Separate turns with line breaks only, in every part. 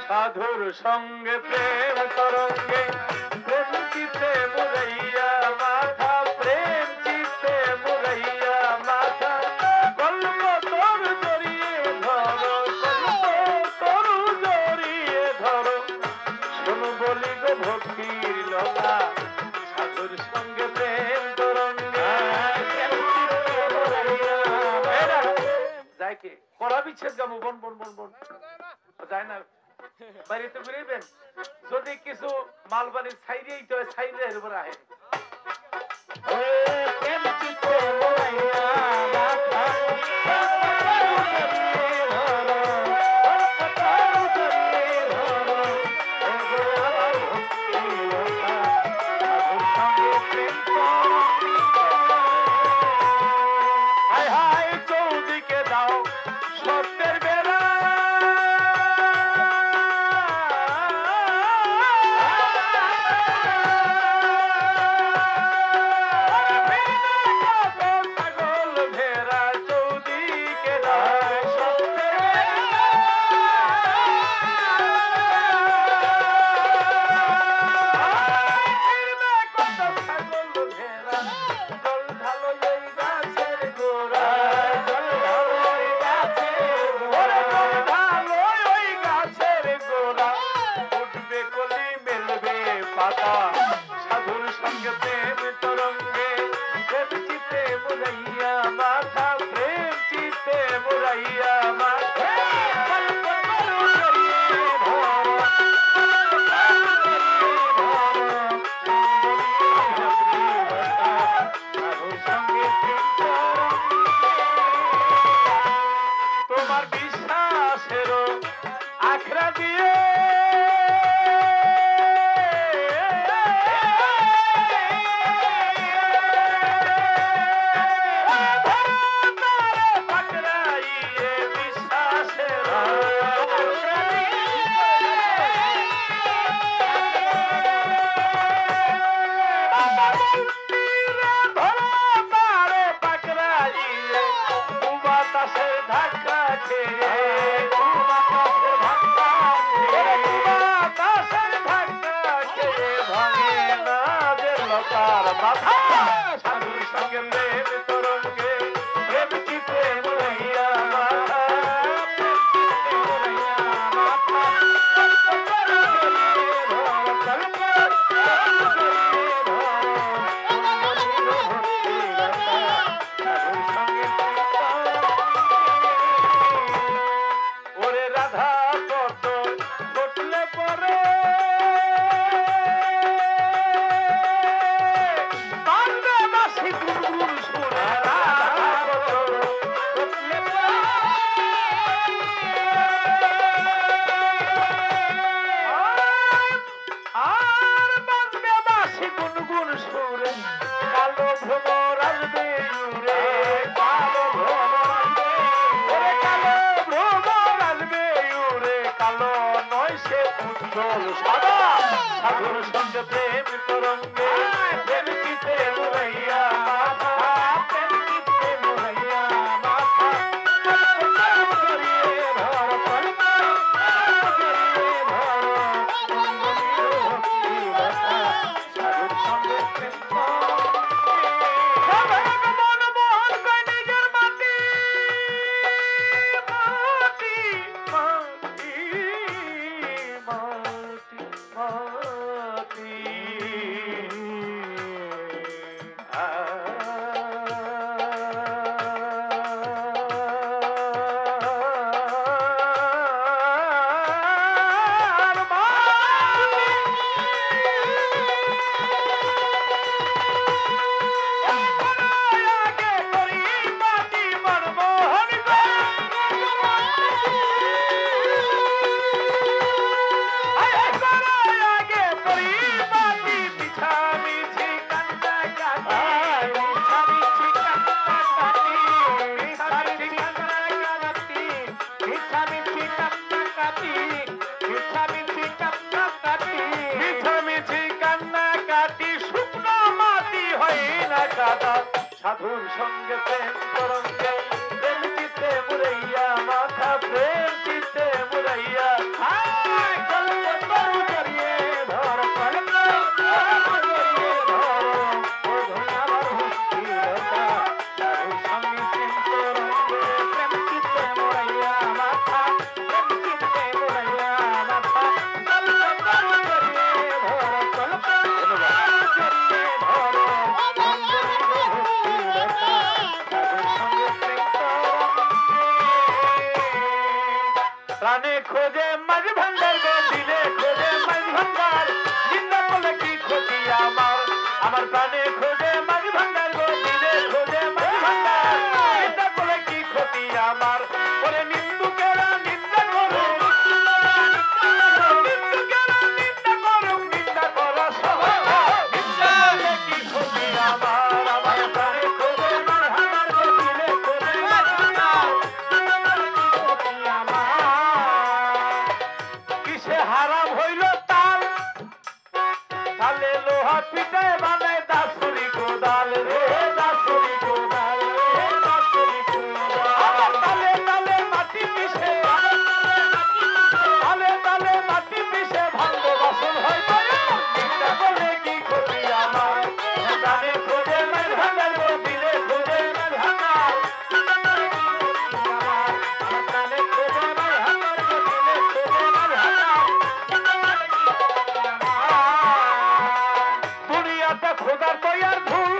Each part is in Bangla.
সাধুর সঙ্গে প্রেম তরঙ্গে প্রেম চিতে মুরাইয়া মাথা প্রেম চিতে মুরাইয়া মাথা গল্প তোর জড়িয়ে ধরো গল্প তোর জড়িয়ে ধরো শোনো বলি গো ভক্তির লতা সাধুর সঙ্গে প্রেম তরঙ্গে যায় কে কড়া বিচ্ছেদ গামু বন বন বন বন যায় না বাড়িতে ঘুরেবেন যদি কিছু মালবানির ছাইরেই তো ছাইরে এর উপর আহে চৌদিকে দাও সত্যের বেলা সাধুর সঙ্গে প্রেম তরঙ্গে প্রেম চিতে মুরাইয়া মাথা প্রেম চিতে মুরাইয়া মাথা তোমার বিশ্বাসেরও আখড়া দিয়ে সাধুর সঙ্গে প্রেম তরঙ্গে প্রেম চিতে মুরাইয়া মাথা ওরে রাধা কত ঘটলে পরে কালো ভ্রমর আসবে উড়ে কালো ভ্রমর কালো ভ্রমর আসবে উড়ে কালো নয় সে উজ্জ্বল সাদা সাধুর সঙ্গে প্রেম তরঙ্গে প্রেম চিতে মুরাইয়া মাথা প্রেম চিতে মুরাইয়া মাথা জড়িয়ে ধর সাধুর সঙ্গে প্রেম সাধুর সঙ্গে প্রেম তরঙ্গে প্রেম চিতে মুরাইয়া মাথা প্রাণে খোঁজে মাঝ ভান্ডার গো দিলে খোঁজে মাঝ ভান্ডার নিন্দা করলে কি ক্ষতি আমার প্রাণে খোঁজে মাঝ ভান্ডার গো দিলে খোঁজে মাঝ ভান্ডার নিন্দা করলে কি ক্ষতি আমার বলে নিন্দুকেরা নিন্দা করুক নিন্দুকেরা নিন্দা করুক নিন্দা করা সহজ নিন্দা করলে কি ক্ষতি আমার প্রাণে খোঁজে মাঝ ভান্ডার গো দিলে খোঁজে মাঝ ভান্ডার কিসে হারাম হইল তাল তালে লোহা পিটায় বানায় দাসুরি কোদাল রে দাসুরি কোদাল রে দাসুরি কোদাল তালে তালে মাটি পিষে তালে তালে মাটি পিষে ভাঙ্গ বাসন হয় চিন্তা করলে কি ক্ষতি আমার জানে খোঁজে মেঘ ভাঙার গো দিলে খোঁজে মেঘ ভাঙার জানে খোঁজে মেঘ ভাঙার গো দিলে খোঁজে মেঘ ভাঙার দুনিয়াটা খোদার তৈয়ার ভুল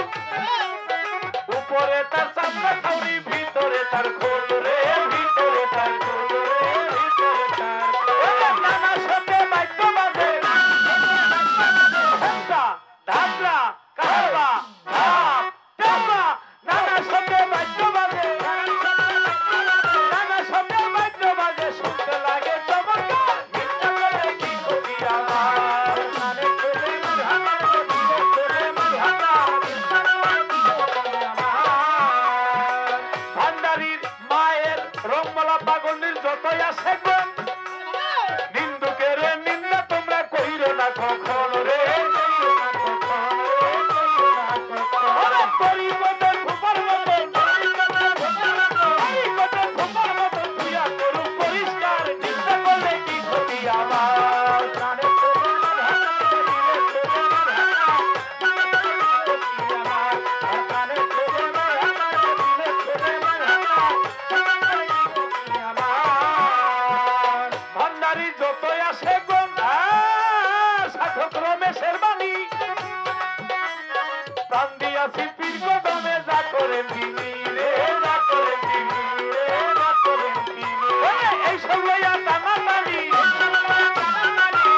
উপরে তার চামড়া ছাউনি ভিতরে তার খোল রে ভিতরে তার খোল রে ভিতরে তার নানা শব্দে বাদ্য বাজে ঘন্টা ঢাকরা কাহারবা ঢাক টেপরা নানা শব্দে বাদ্য বাজে নানা শব্দে বাদ্য বাজে শুনতে লাগে চমৎকার মিথ্যা বলে কি ক্ষতি আমার মানে খোঁজে মার হামার দিলে খোঁজে মার হামার ভান্ডারির মায়ের রংমালা পাগলের যতই আসে গুণ নিন্দুকের নিন্দা তোমরা কইরো না কখন রে পরিবর্তন ফুপার মতন পরিবর্তন ফুপার মতন তুইয়া করুক পরিষ্কার চিন্তা করলে কি ক্ষতি আমার প্রাণে খোঁজে মার হামার দিলে খোঁজে মার হামার প্রাণে খোঁজে মার হামার দিলে খোঁজে মার হামার ভান্ডারি যতই আসে গুণ সাধক রমেশের বাণী প্রাণ দিয়াছি পীর কদমে যা করেন তিনি রে যা করেন তিনি রে যা করেন তিনি এইসব লইয়া টানা টানি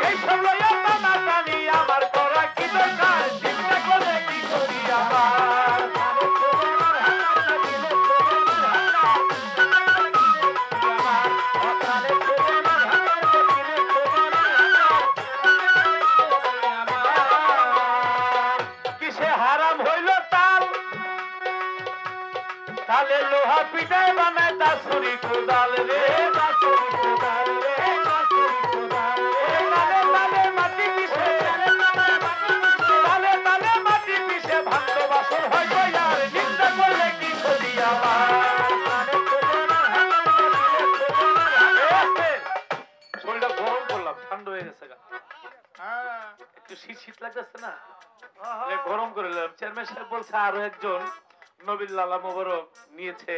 এইসব লইয়া টানা টানি আমার করা কি দরকার চিন্তা করলে কি করি আমার কিসে হারাম হইল তাল তালে লোহা পিটায় বানায় দাসুরি কোদাল রে দাসুরি কোদাল রে দাসুরি কোদাল রে তালে তালে মাটি পিষে তালে তালে মাটি পিষে ভাঙ্গ বাসন হয় আর চিন্তা করলে কি করি আমার শরীরটা গরম করলাম ঠান্ডা হয়ে গেছে একটু শীত শীত লাগতেছে না গরম করে নিলাম চেয়ারম্যান সাহেব বলছে আরো একজন নবীর লালা মোবারক নিয়েছে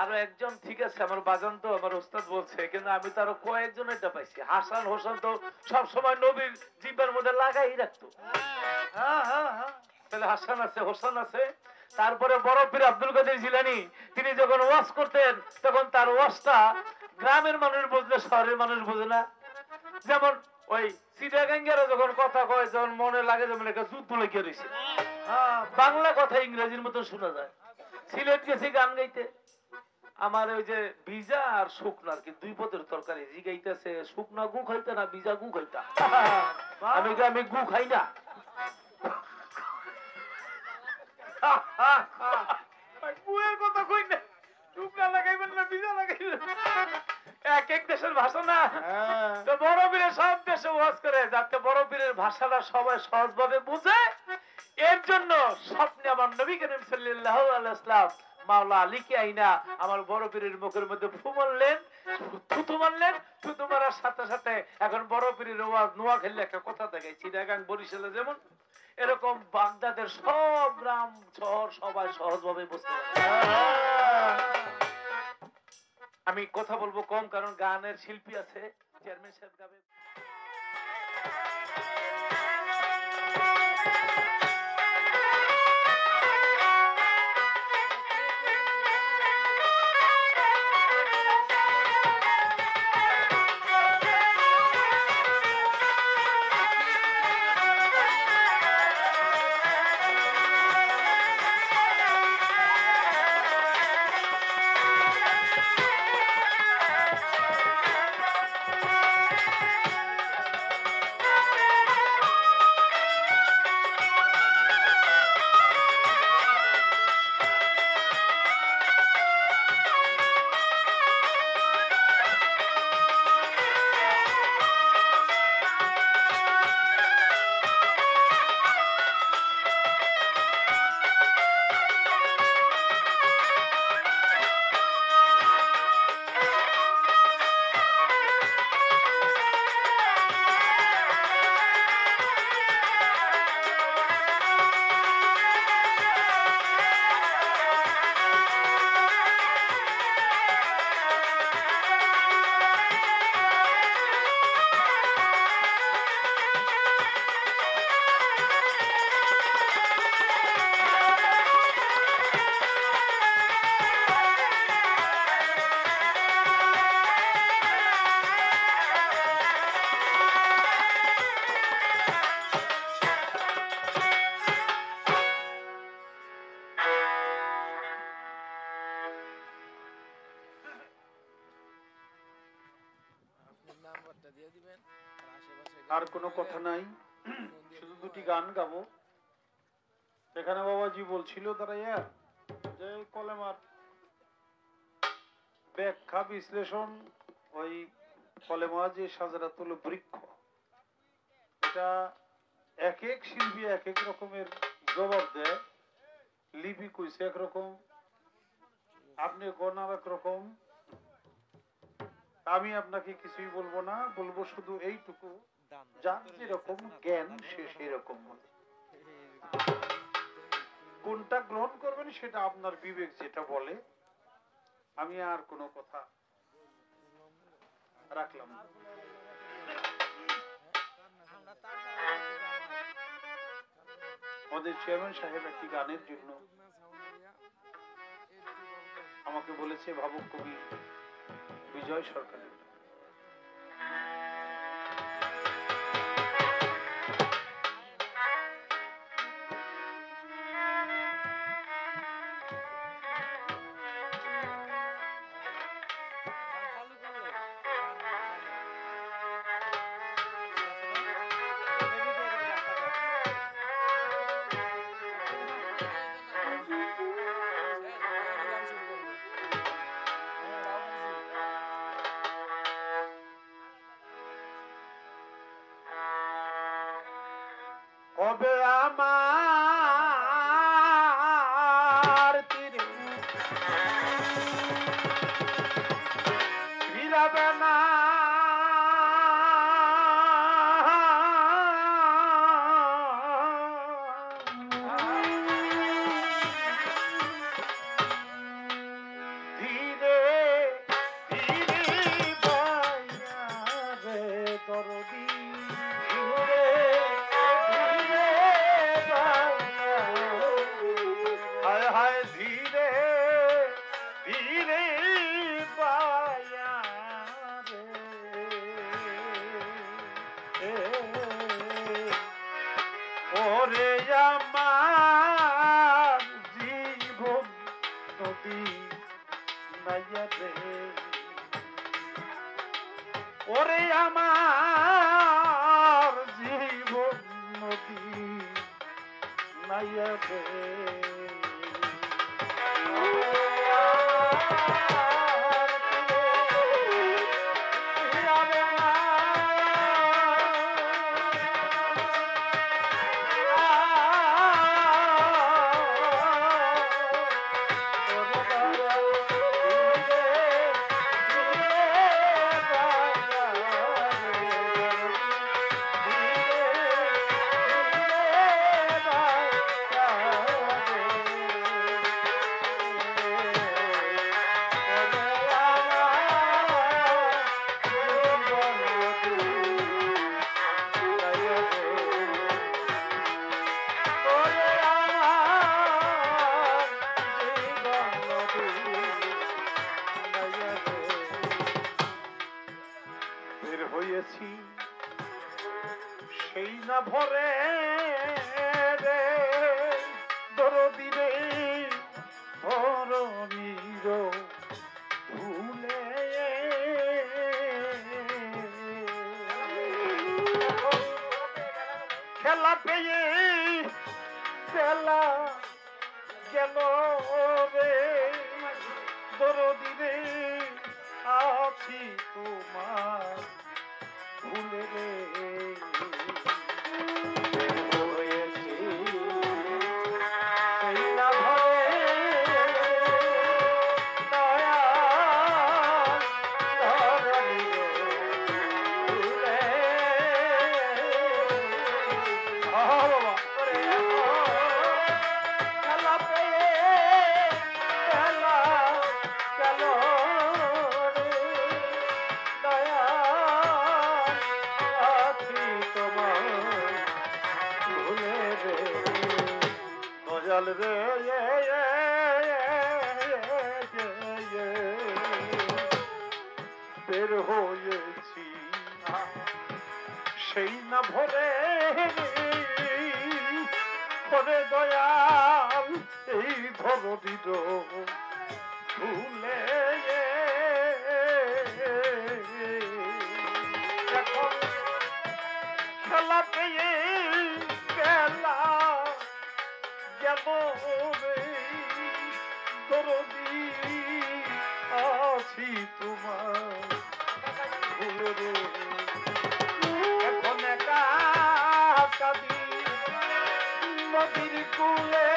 আরো একজন ঠিক আছে আমার বাজান তো আমার ওস্তাদ বলছে কিন্তু আমি তো আরো কয়েকজন এটা পাইছি হাসান হোসেন তো সবসময় নবীর জিব্বার মধ্যে লাগাই রাখতো তাহলে হাসান আছে হোসেন আছে তারপরে বড় পীর আব্দুল কাদের জিলানী তিনি যখন ওয়াজ করতেন তখন তার ওয়াজটা গ্রামের মানুষ বুঝলে শহরের মানুষ বুঝে না যেমন ওই চিটাগাঙ্গেরা যখন কথা কয় যখন মনে লাগে যেমন একটা যুদ্ধ লেগে রয়েছে বাংলা কথা ইংরেজির মতো শোনা যায় সিলেট গেছি গান গাইতে আমার ওই যে ভিজা আর শুকনা আর কি দুই পদের তরকারি জি গাইতেছে শুকনা গু খাইতে না ভিজা গু খাইতা আমি গু খাই না গুয়ের কথা কই না শুকনা লাগাইবেন না ভিজা লাগাইবেন এক এক দেশের ভাষা না তো বড় পীরের সব দেশে ওয়াজ করে যাতে বড় পীরের ভাষাটা সবাই সহজভাবে বুঝে এর জন্য স্বপ্নে আমার নবী করিম সাল্লাল্লাহু আলাইহি ওয়াসাল্লাম মাওলা আলীকে আইনা আমার বড় পীরের মুখের মধ্যে ফু মারলেন থুতু মারলেন থুতু মারার সাথে সাথে এখন বড় পীরের ওয়াজ নোয়াখালী একটা কথা দেখাই চিটাগাং বরিশালে যেমন এরকম বাগদাদের সব গ্রাম শহর সবাই সহজভাবে বুঝতে পারে আমি কথা বলবো কম কারণ গানের শিল্পী আছে চেয়ারম্যান সাহেব গাবে
আর কোনো কথা নাই, শুধু দুটি গান গাবো। এখানে বাবাজি বলছিল দাঁড়াইয়া যে কলেমার ব্যাখ্যা বিশ্লেষণ, ওই কলেমা যে সাজারাতুল বৃক্ষ, এটা এক এক শিল্পী এক এক রকমের জবাব দেয়। লিপি কইছে একরকম, আপনি কোন এক রকম। আমি আপনাকে কিছুই বলবো না, বলবো শুধু এইটুকু, যার যেরকম জ্ঞান সে সেরকম বলে। কোনটা গ্রহণ করবেন সেটা আপনার বিবেক যেটা বলে। আমি আর কোনো কথা রাখলাম না। আমাদের চেয়ারম্যান সাহেব একটি গানের জন্য আমাকে বলেছে ভাবুক কবি বিজয় সরকারের। কবে আমার তীরে ফিরাবে না ধীরে ধীরে বাইরে দরদি, হায় হায় ধীরে ধীরে পায়া রে, ওরে আমার জীবন নদী নাইয়া রে, ওরে আমার জীবন নদী নাইয়া রে। হয়েছি সেই না ভরে রে দরদি রে ধরণীর ভুলে, খেলা পেয়ে খেলা গেল রে দরদি রে আছি তোমার ভুলে রে, রে বের হয়েছি সেই না ভরে করে দয়াল এই ধরণীর ভুলে, বেলা পেয়ে বেলা গেল রে দরদি আছি তোমার ভুলে রে এখন একা কাঁদি নদীর কূলে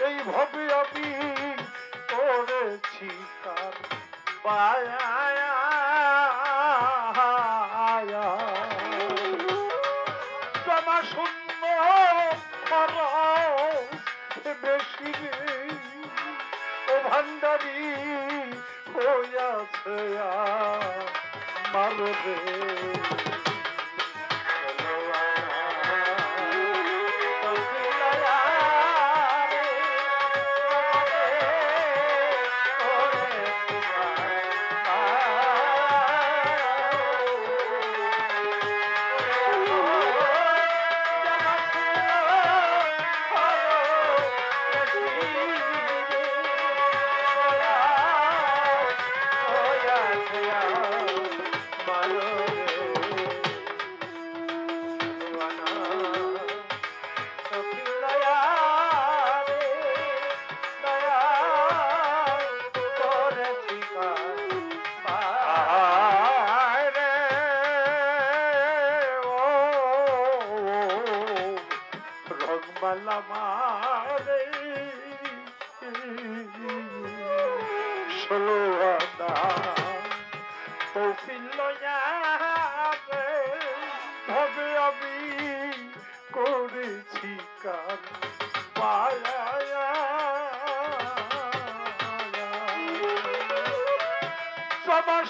এইভাবে আমি করেছি কার জমা শূন্য খরচ বেশি ও ভান্ডারি হইয়াছে মারবে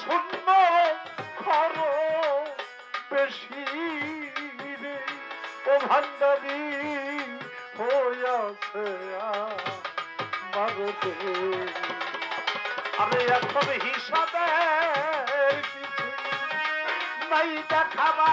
শূন্য খরচ বেশি রে ও ভান্ডারি হইয়াছে মারতে আমি এখন হিসাবে কিছু নাই দেখাবা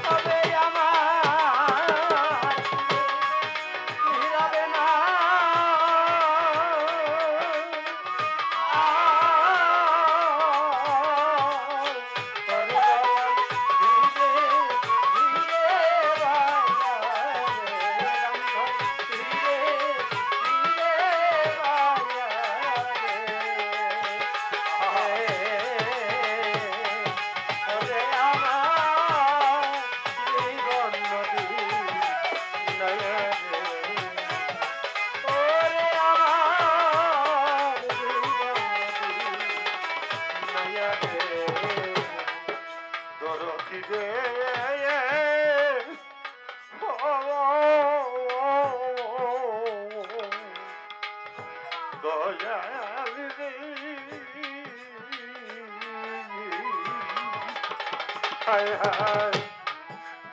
তবে আমার ফিরাবে না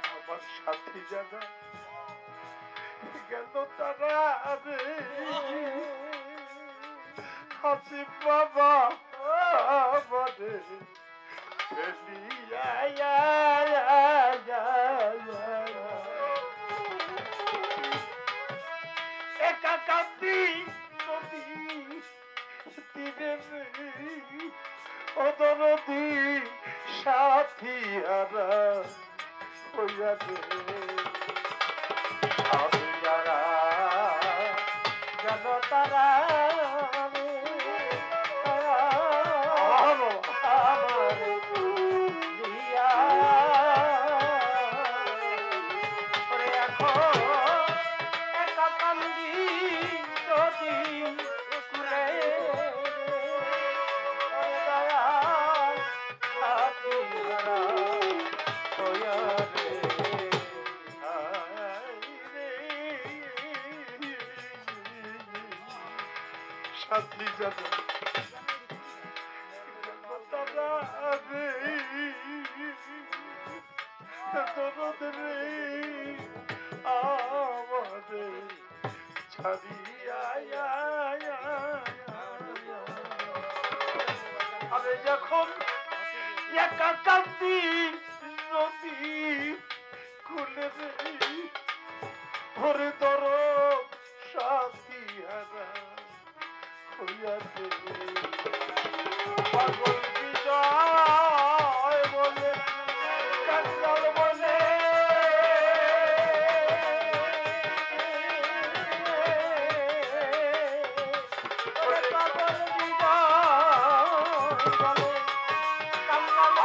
আমার সাথী জানা গেল তারা হাসিব বাবা আমারে একা কান্দি নদী তীরে অদরদি সাথী হারা হইয়া রে যারা যেন তারা সাথী জানা আমাদের ছাড়িয়া আমি যখন একা কান্দি নদী খুলে ভরে ধর সাথী হারা হইয়াছে পাগল বিজয় বলে কাঙ্গাল বলে পাগল বিজয় বলে কাঙ্গাল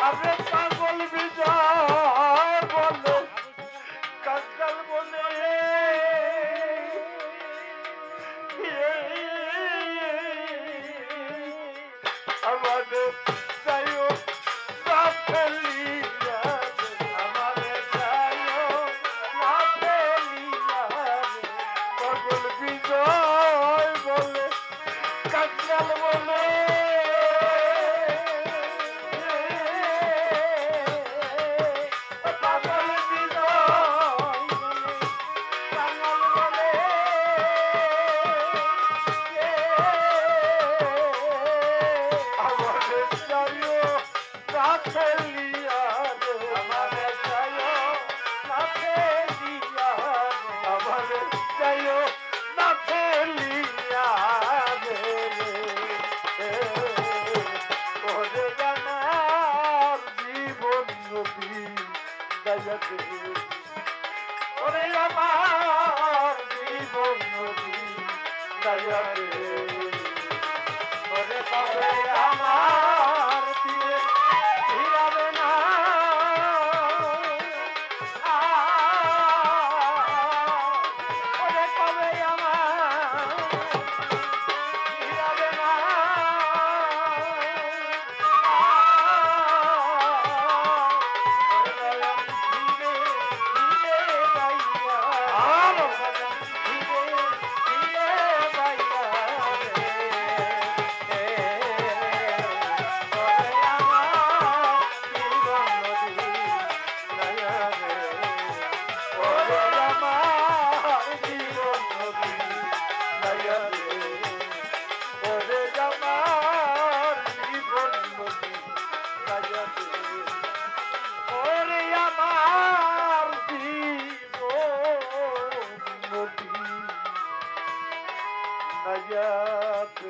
আরে পাগল বিজয় বলে কাঙ্গাল বলে আমাদের যাইও না ফেলিয়া আমাদের যাইও না ফেলিয়া পাগল বিজয় বলে কাঙ্গাল বলে ওরে আমার জীবন নদী দয়া রে ওরে কবে আমার তীরে ফিরাবে না ওরে কবে আমার ফিরাবে না
রাতে